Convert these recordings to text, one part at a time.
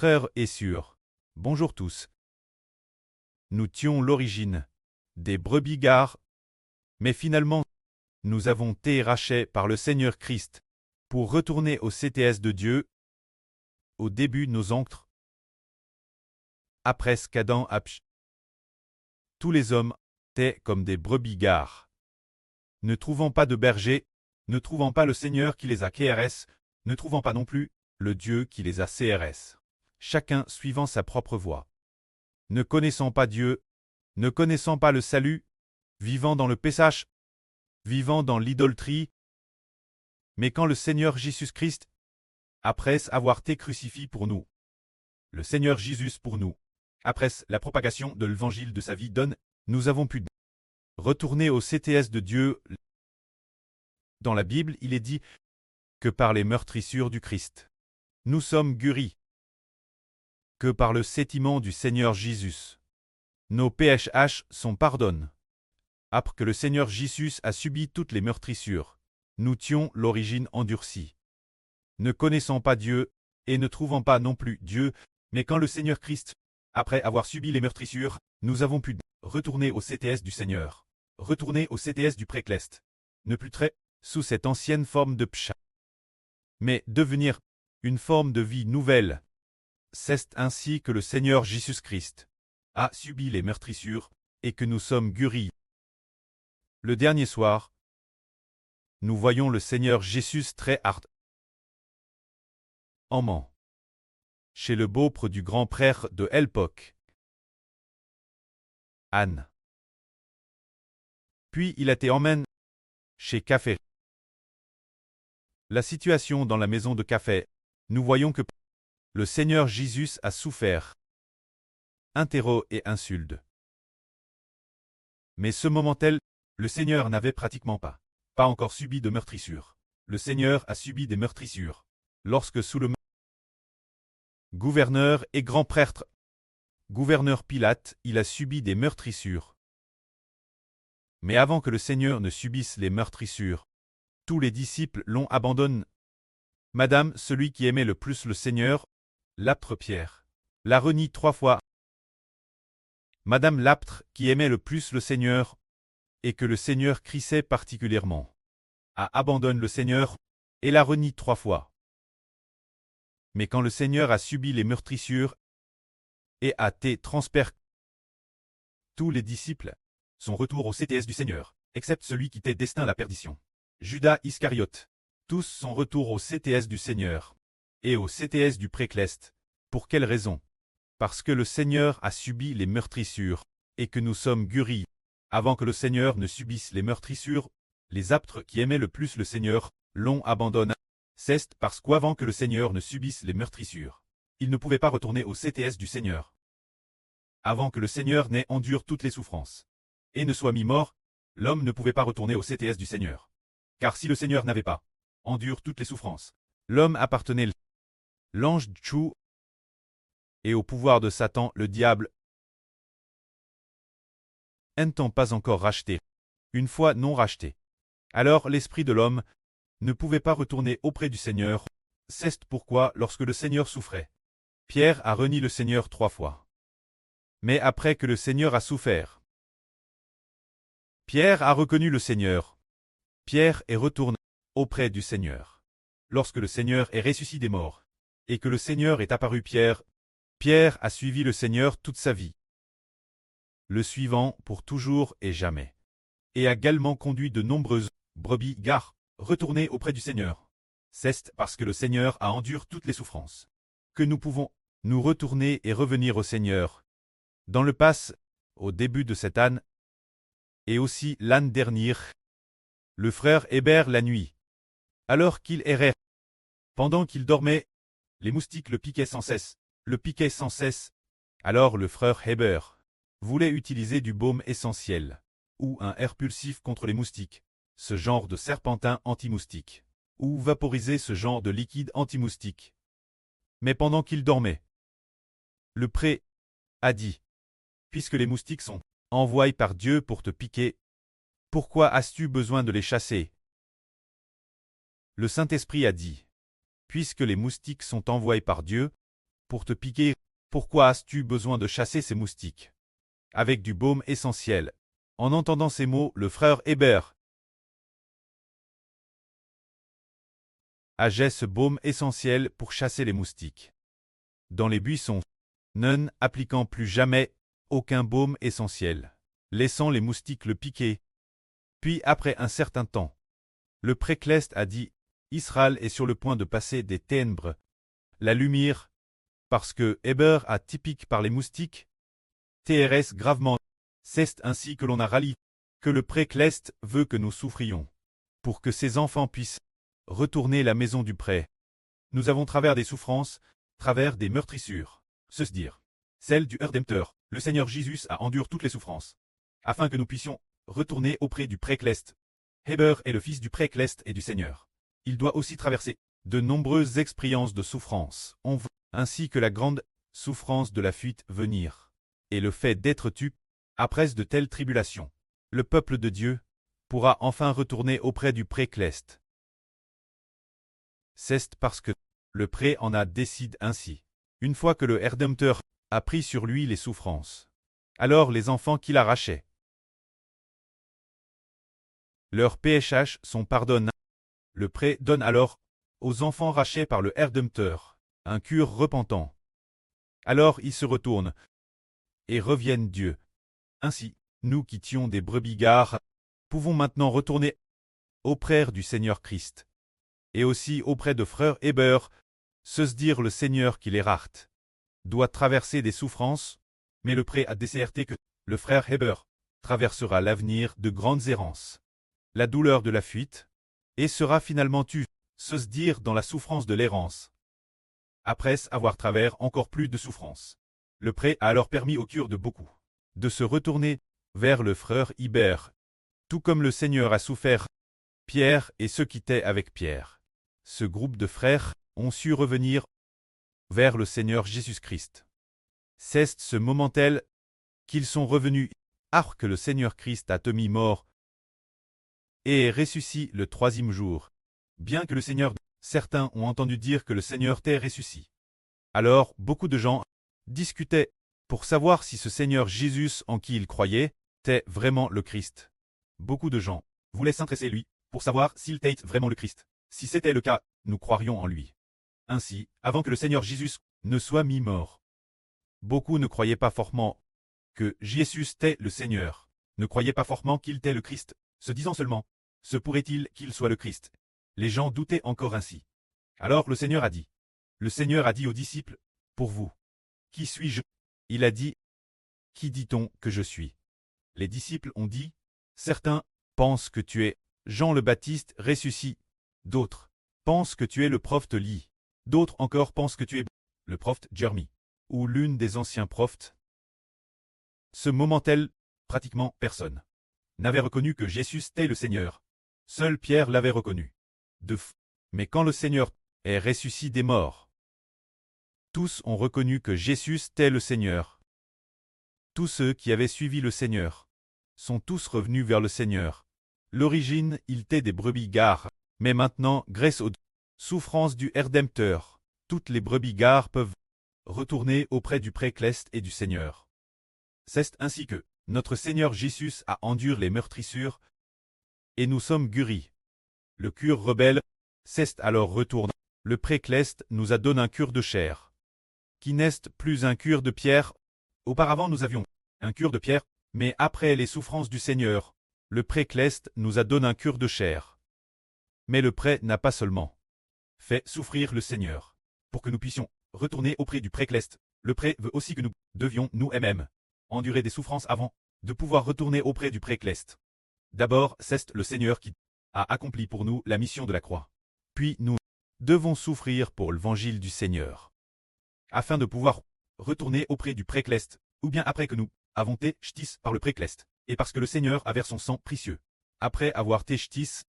frères et sœurs, bonjour tous. Nous tions l'origine des brebis gares, mais finalement, nous avons été rachetés par le Seigneur Christ pour retourner au CTS de Dieu. Au début, nos ancêtres, après qu'Adam a péché, tous les hommes étaient comme des brebis gares. Ne trouvant pas de berger, ne trouvant pas le Seigneur qui les a KRS, ne trouvant pas non plus le Dieu qui les a CRS. Chacun suivant sa propre voie. Ne connaissant pas Dieu, ne connaissant pas le salut, vivant dans le péchage, vivant dans l'idolâtrie. Mais quand le Seigneur Jésus-Christ, après avoir été crucifié pour nous, le Seigneur Jésus pour nous, après la propagation de l'évangile de sa vie donne, nous avons pu retourner au CTS de Dieu. Dans la Bible, il est dit que par les meurtrissures du Christ, nous sommes guéris, que par le châtiment du Seigneur Jésus, nos PHH sont pardonnés. Après que le Seigneur Jésus a subi toutes les meurtrissures, nous tions l'origine endurcie. Ne connaissant pas Dieu, et ne trouvant pas non plus Dieu, mais quand le Seigneur Christ, après avoir subi les meurtrissures, nous avons pu retourner au CTS du Seigneur, retourner au CTS du Précleste, ne plus très sous cette ancienne forme de pcha, mais devenir une forme de vie nouvelle. C'est ainsi que le Seigneur Jésus-Christ a subi les meurtrissures, et que nous sommes guéris. Le dernier soir, nous voyons le Seigneur Jésus très hard. Emment. Chez le beaupre du grand prêtre de Elpoc. Anne. Puis il a été emmène chez Café. La situation dans la maison de café, nous voyons que le Seigneur Jésus a souffert. Interro et insulte. Mais ce moment-tel, le Seigneur n'avait pratiquement pas encore subi de meurtrissure. Le Seigneur a subi des meurtrissures. Lorsque sous le gouverneur et grand prêtre, gouverneur Pilate, il a subi des meurtrissures. Mais avant que le Seigneur ne subisse les meurtrissures, tous les disciples l'ont abandonné. Madame, celui qui aimait le plus le Seigneur, l'apôtre Pierre, l'a renié 3 fois. Madame l'apôtre, qui aimait le plus le Seigneur, et que le Seigneur crissait particulièrement, a abandonné le Seigneur, et l'a renié 3 fois. Mais quand le Seigneur a subi les meurtrissures, et a été transpercé, tous les disciples sont retour au CTS du Seigneur, excepté celui qui était destiné à la perdition. Judas Iscariote. Tous sont retour au CTS du Seigneur, et au CTS du Précleste. Pour quelle raison? Parce que le Seigneur a subi les meurtrissures, et que nous sommes guéris. Avant que le Seigneur ne subisse les meurtrissures, les apôtres qui aimaient le plus le Seigneur l'ont abandonné. C'est parce qu'avant que le Seigneur ne subisse les meurtrissures, il ne pouvait pas retourner au CTS du Seigneur. Avant que le Seigneur n'ait endure toutes les souffrances, et ne soit mis mort, l'homme ne pouvait pas retourner au CTS du Seigneur. Car si le Seigneur n'avait pas endure toutes les souffrances, l'homme appartenait l'ange Tchou et au pouvoir de Satan, le diable, n'étant pas encore racheté, une fois non racheté. Alors l'esprit de l'homme ne pouvait pas retourner auprès du Seigneur. C'est pourquoi, lorsque le Seigneur souffrait, Pierre a renié le Seigneur 3 fois. Mais après que le Seigneur a souffert, Pierre a reconnu le Seigneur. Pierre est retourné auprès du Seigneur. Lorsque le Seigneur est ressuscité des morts, et que le Seigneur est apparu Pierre a suivi le Seigneur toute sa vie, le suivant pour toujours et jamais, et a également conduit de nombreuses brebis gares retourner auprès du Seigneur. C'est parce que le Seigneur a enduré toutes les souffrances, que nous pouvons nous retourner et revenir au Seigneur. Dans le passe, au début de cette année, et aussi l'année dernière, le frère Hébert la nuit, alors qu'il errait, pendant qu'il dormait, les moustiques le piquaient sans cesse, Alors le frère Hébert voulait utiliser du baume essentiel, ou un air pulsif contre les moustiques, ce genre de serpentin anti-moustique, ou vaporiser ce genre de liquide anti-moustique. Mais pendant qu'il dormait, le prêtre a dit, puisque les moustiques sont envoyés par Dieu pour te piquer, pourquoi as-tu besoin de les chasser? Le Saint-Esprit a dit, puisque les moustiques sont envoyés par Dieu, pour te piquer. Pourquoi as-tu besoin de chasser ces moustiques avec du baume essentiel? En entendant ces mots, le frère Hébert ageait ce baume essentiel pour chasser les moustiques dans les buissons, non appliquant plus jamais aucun baume essentiel, laissant les moustiques le piquer. Puis après un certain temps, le précleste a dit, Israël est sur le point de passer des ténèbres, la lumière, parce que Hébert a typique par les moustiques, TRS gravement, c'est ainsi que l'on a rallié, que le précleste veut que nous souffrions, pour que ses enfants puissent retourner la maison du pré. Nous avons travers des souffrances, travers des meurtrissures, se dire, celle du Rédempteur, le Seigneur Jésus a enduré toutes les souffrances, afin que nous puissions retourner auprès du précleste. Hébert est le fils du précleste et du Seigneur. Il doit aussi traverser de nombreuses expériences de souffrance, ainsi que la grande souffrance de la fuite venir, et le fait d'être tué après de telles tribulations. Le peuple de Dieu pourra enfin retourner auprès du précleste. C'est parce que le pré en a décidé ainsi. Une fois que le Rédempteur a pris sur lui les souffrances, alors les enfants qu'il arrachait, leurs péchés sont pardonnés. Le pré donne alors aux enfants rachés par le Rédempteur un cœur repentant. Alors ils se retournent et reviennent Dieu. Ainsi, nous qui étions des brebis gares, pouvons maintenant retourner auprès du Seigneur Christ, et aussi auprès de frère Hébert, se dire le Seigneur qui les rate, doit traverser des souffrances, mais le pré a décerté que le frère Hébert traversera l'avenir de grandes errances, la douleur de la fuite, et sera finalement tué, se dire dans la souffrance de l'errance. Après avoir travers encore plus de souffrances, le pré a alors permis au cœur de beaucoup de se retourner vers le frère Hébert, tout comme le Seigneur a souffert Pierre et ceux qui étaient avec Pierre. Ce groupe de frères ont su revenir vers le Seigneur Jésus-Christ. C'est ce moment tel qu'ils sont revenus, alors que le Seigneur Christ a mis mort et est ressuscité le troisième jour. Bien que le Seigneur, certains ont entendu dire que le Seigneur t'est ressuscité. Alors, beaucoup de gens discutaient pour savoir si ce Seigneur Jésus en qui ils croyaient était vraiment le Christ. Beaucoup de gens voulaient s'intéresser à lui pour savoir s'il était vraiment le Christ. Si c'était le cas, nous croirions en lui. Ainsi, avant que le Seigneur Jésus ne soit mis mort, beaucoup ne croyaient pas fortement que Jésus était le Seigneur, ne croyaient pas fortement qu'il était le Christ, se disant seulement, se pourrait-il qu'il soit le Christ? Les gens doutaient encore ainsi. Alors le Seigneur a dit aux disciples, pour vous, qui suis-je? Il a dit, qui dit-on que je suis? Les disciples ont dit, certains pensent que tu es Jean le Baptiste ressuscité, d'autres pensent que tu es le prophète Élie, d'autres encore pensent que tu es le prophète Jérémie, ou l'une des anciens prophètes. Ce moment tel, pratiquement personne n'avait reconnu que Jésus était le Seigneur. Seul Pierre l'avait reconnu. Mais quand le Seigneur est ressuscité des morts, tous ont reconnu que Jésus était le Seigneur. Tous ceux qui avaient suivi le Seigneur sont tous revenus vers le Seigneur. L'origine, il était des brebis gares, mais maintenant, grâce aux souffrances du Rédempteur, toutes les brebis gares peuvent retourner auprès du précleste et du Seigneur. C'est ainsi que notre Seigneur Jésus a enduré les meurtrissures, et nous sommes guéris. Le cœur rebelle, c'est alors retourne. Le précleste nous a donné un cœur de chair, qui n'est plus un cœur de pierre. Auparavant nous avions un cœur de pierre, mais après les souffrances du Seigneur, le précleste nous a donné un cœur de chair. Mais le pré n'a pas seulement fait souffrir le Seigneur, pour que nous puissions retourner auprès du précleste. Le pré veut aussi que nous devions nous-mêmes endurer des souffrances avant de pouvoir retourner auprès du précleste. D'abord, c'est le Seigneur qui a accompli pour nous la mission de la croix. Puis nous devons souffrir pour l'évangile du Seigneur, afin de pouvoir retourner auprès du précleste, ou bien après que nous avons été ch'tis par le précleste, et parce que le Seigneur a versé son sang précieux. Après avoir été ch'tis,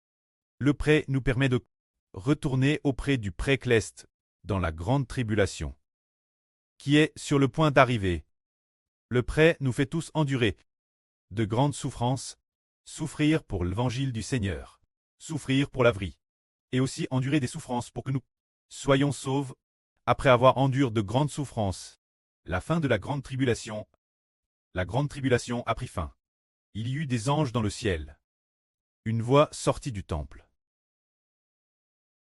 le pré nous permet de retourner auprès du précleste dans la grande tribulation, qui est sur le point d'arriver. Le pré nous fait tous endurer de grandes souffrances, souffrir pour l'évangile du Seigneur, souffrir pour la vie, et aussi endurer des souffrances pour que nous soyons sauvés après avoir enduré de grandes souffrances. La fin de la grande tribulation. La grande tribulation a pris fin. Il y eut des anges dans le ciel. Une voix sortit du temple.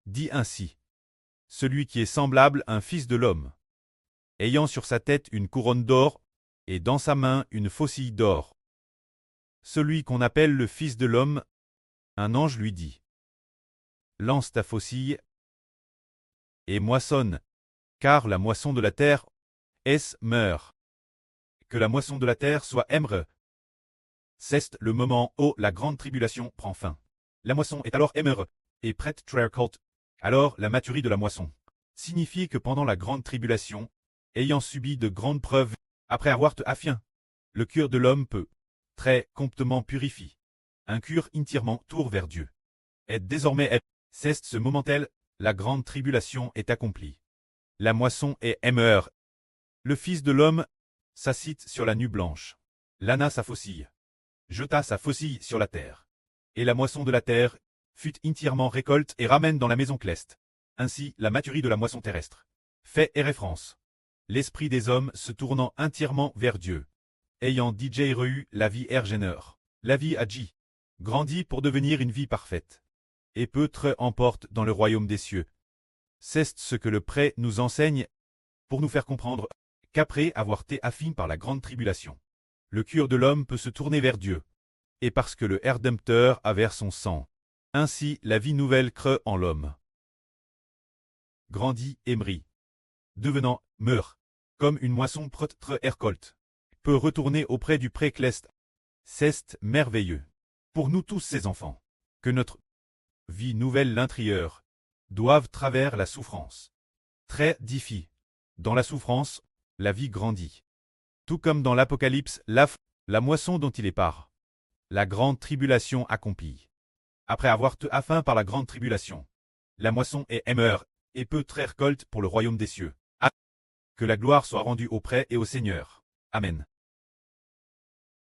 Dit ainsi. Celui qui est semblable à un fils de l'homme, ayant sur sa tête une couronne d'or, et dans sa main une faucille d'or. Celui qu'on appelle le Fils de l'homme, un ange lui dit. Lance ta faucille et moissonne, car la moisson de la terre meurt. Que la moisson de la terre soit émre. C'est le moment où la grande tribulation prend fin. La moisson est alors émre, et prête trercolt. Alors la maturie de la moisson signifie que pendant la grande tribulation, ayant subi de grandes preuves, après avoir te affien, le cœur de l'homme peut, très comptement purifie, un cœur entièrement tour vers Dieu. Et désormais c'est ce moment-tel, la grande tribulation est accomplie. La moisson est émeur. Le Fils de l'homme s'assit sur la nue blanche, lana sa faucille, jeta sa faucille sur la terre. Et la moisson de la terre fut entièrement récolte et ramène dans la maison cleste. Ainsi la maturie de la moisson terrestre. Fait et référence. L'esprit des hommes se tournant entièrement vers Dieu. Ayant DJ reçu la vie ergéneur. La vie agi. Grandit pour devenir une vie parfaite. Et peut-être emporte dans le royaume des cieux. C'est ce que le prêt nous enseigne, pour nous faire comprendre qu'après avoir été affin par la grande tribulation, le cœur de l'homme peut se tourner vers Dieu. Et parce que le Rédempteur a versé son sang, ainsi la vie nouvelle creux en l'homme. Grandit et mrit. Devenant, meurt, comme une moisson protre ercolte, peut retourner auprès du pré cleste. C'est merveilleux. Pour nous tous ces enfants, que notre vie nouvelle l'intérieur, doivent travers la souffrance. Très difficile. Dans la souffrance, la vie grandit. Tout comme dans l'Apocalypse, la moisson dont il est part. La grande tribulation accomplie. Après avoir te affin par la grande tribulation, la moisson est émeur, et peut très récolte pour le royaume des cieux. Que la gloire soit rendue au prêt et au Seigneur. Amen.